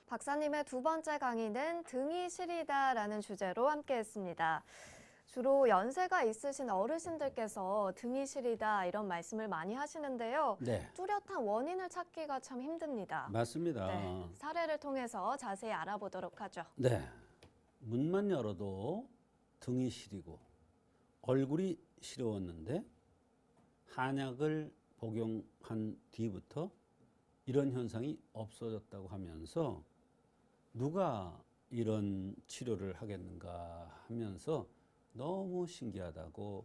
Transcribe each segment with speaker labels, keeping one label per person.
Speaker 1: 박사님의 두 번째 강의는 등이 시리다라는 주제로 함께했습니다. 주로 연세가 있으신 어르신들께서 등이 시리다 이런 말씀을 많이 하시는데요.
Speaker 2: 네,
Speaker 1: 뚜렷한 원인을 찾기가 참 힘듭니다.
Speaker 2: 맞습니다.
Speaker 1: 네, 사례를 통해서 자세히 알아보도록 하죠.
Speaker 2: 네, 문만 열어도 등이 시리고 얼굴이 시려웠는데 한약을 복용한 뒤부터 이런 현상이 없어졌다고 하면서 누가 이런 치료를 하겠는가 하면서 너무 신기하다고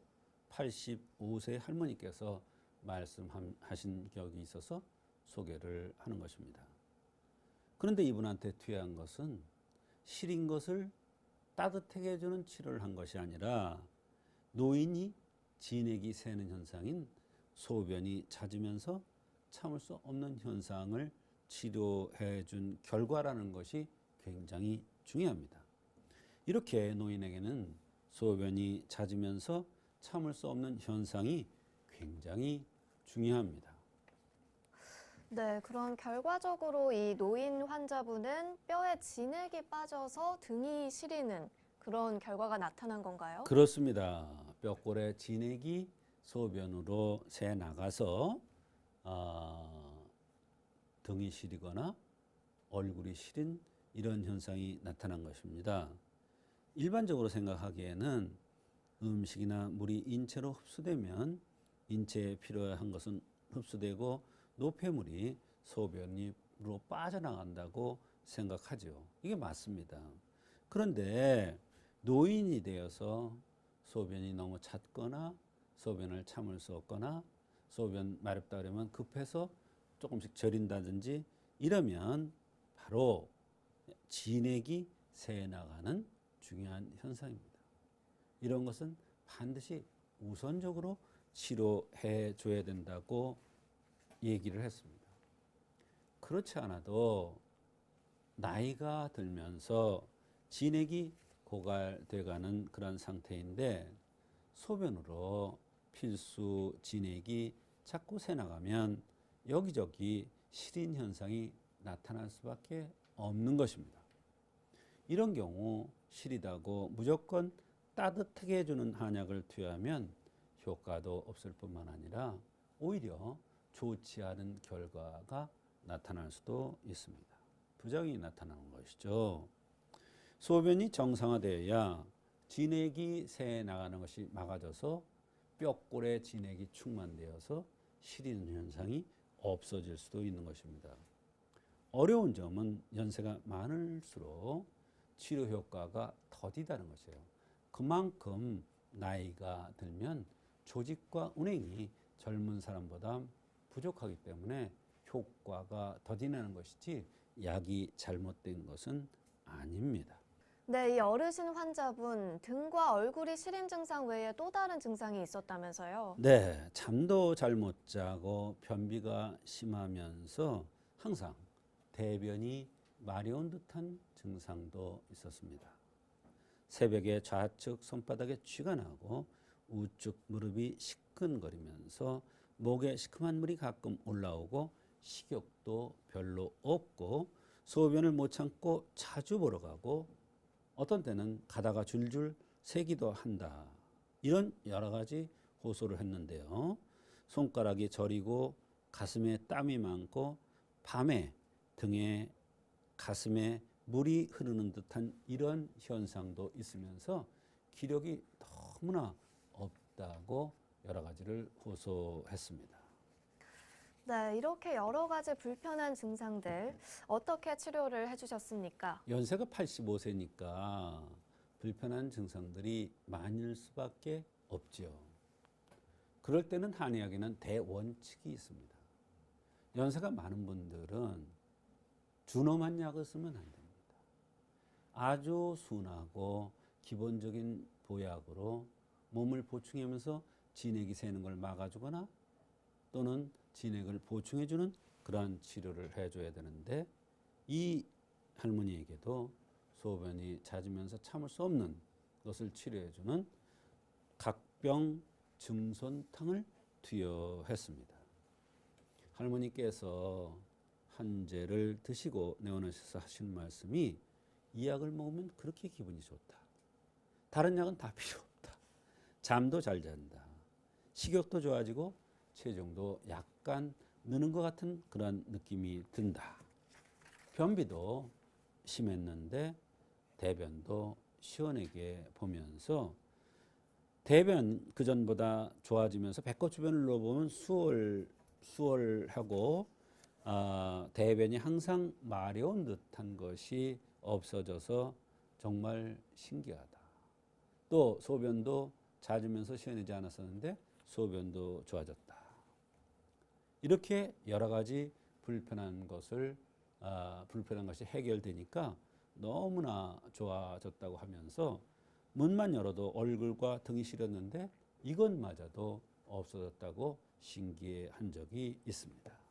Speaker 2: 85세 할머니께서 말씀하신 격이 있어서 소개를 하는 것입니다. 그런데 이분한테 투여한 것은 시린 것을 따뜻하게 해주는 치료를 한 것이 아니라 노인이 진액이 새는 현상인 소변이 잦으면서 참을 수 없는 현상을 치료해 준 결과라는 것이 굉장히 중요합니다. 이렇게 노인에게는 소변이 잦으면서 참을 수 없는 현상이 굉장히 중요합니다.
Speaker 1: 네, 그럼 결과적으로 이 노인 환자분은 뼈에 진액이 빠져서 등이 시리는 그런 결과가 나타난 건가요?
Speaker 2: 그렇습니다. 뼈골에 진액이 소변으로 새 나가서 등이 시리거나 얼굴이 시린 이런 현상이 나타난 것입니다. 일반적으로 생각하기에는 음식이나 물이 인체로 흡수되면 인체에 필요한 것은 흡수되고 노폐물이 소변으로 빠져나간다고 생각하죠. 이게 맞습니다. 그런데 노인이 되어서 소변이 너무 잦거나 소변을 참을 수 없거나 소변 마렵다 그러면 급해서 조금씩 절인다든지 이러면 바로 진액이 새나가는 중요한 현상입니다. 이런 것은 반드시 우선적으로 치료해 줘야 된다고 얘기를 했습니다. 그렇지 않아도 나이가 들면서 진액이 고갈돼가는 그런 상태인데 소변으로 필수 진액이 자꾸 새나가면 여기저기 시린 현상이 나타날 수밖에 없는 것입니다. 이런 경우 시리다고 무조건 따뜻하게 해주는 한약을 투여하면 효과도 없을 뿐만 아니라 오히려 좋지 않은 결과가 나타날 수도 있습니다. 부작용이 나타나는 것이죠. 소변이 정상화되어야 진액이 새 나가는 것이 막아져서 뼈골에 진액이 충만되어서 시리는 현상이 없어질 수도 있는 것입니다. 어려운 점은 연세가 많을수록 치료 효과가 더디다는 것이에요. 그만큼 나이가 들면 조직과 운행이 젊은 사람보다 부족하기 때문에 효과가 더디나는 것이지 약이 잘못된 것은 아닙니다.
Speaker 1: 네, 이 어르신 환자분 등과 얼굴이 시린 증상 외에 또 다른 증상이 있었다면서요?
Speaker 2: 네, 잠도 잘 못 자고 변비가 심하면서 항상 대변이 마려운 듯한 증상도 있었습니다. 새벽에 좌측 손바닥에 쥐가 나고 우측 무릎이 시큰거리면서 목에 시큼한 물이 가끔 올라오고 식욕도 별로 없고 소변을 못 참고 자주 보러 가고 어떤 때는 가다가 줄줄 새기도 한다. 이런 여러 가지 호소를 했는데요. 손가락이 저리고 가슴에 땀이 많고 밤에 등에 가슴에 물이 흐르는 듯한 이런 현상도 있으면서 기력이 너무나 없다고 여러 가지를 호소했습니다.
Speaker 1: 네, 이렇게 여러 가지 불편한 증상들 어떻게 치료를 해주셨습니까?
Speaker 2: 연세가 85세니까 불편한 증상들이 많을 수밖에 없죠. 그럴 때는 한의학에는 대원칙이 있습니다. 연세가 많은 분들은 준엄한 약을 쓰면 안 됩니다. 아주 순하고 기본적인 보약으로 몸을 보충하면서 진액이 새는 걸 막아주거나 또는 진액을 보충해주는 그러한 치료를 해줘야 되는데 이 할머니에게도 소변이 잦으면서 참을 수 없는 것을 치료해주는 각병 증손탕을 투여했습니다. 할머니께서 한제를 드시고 내원하셔서 하신 말씀이 이 약을 먹으면 그렇게 기분이 좋다. 다른 약은 다 필요 없다. 잠도 잘 잔다. 식욕도 좋아지고 체중도 약간 느는 것 같은 그런 느낌이 든다. 변비도 심했는데 대변도 시원하게 보면서 대변 그전보다 좋아지면서 배꼽 주변을 눌러보면 수월하고 대변이 항상 마려운 듯한 것이 없어져서 정말 신기하다. 또 소변도 잦으면서 시원하지 않았었는데 소변도 좋아졌다. 이렇게 여러 가지 불편한 것이 해결되니까 너무나 좋아졌다고 하면서 문만 열어도 얼굴과 등이 시렸는데 이것마저도 없어졌다고 신기해한 적이 있습니다.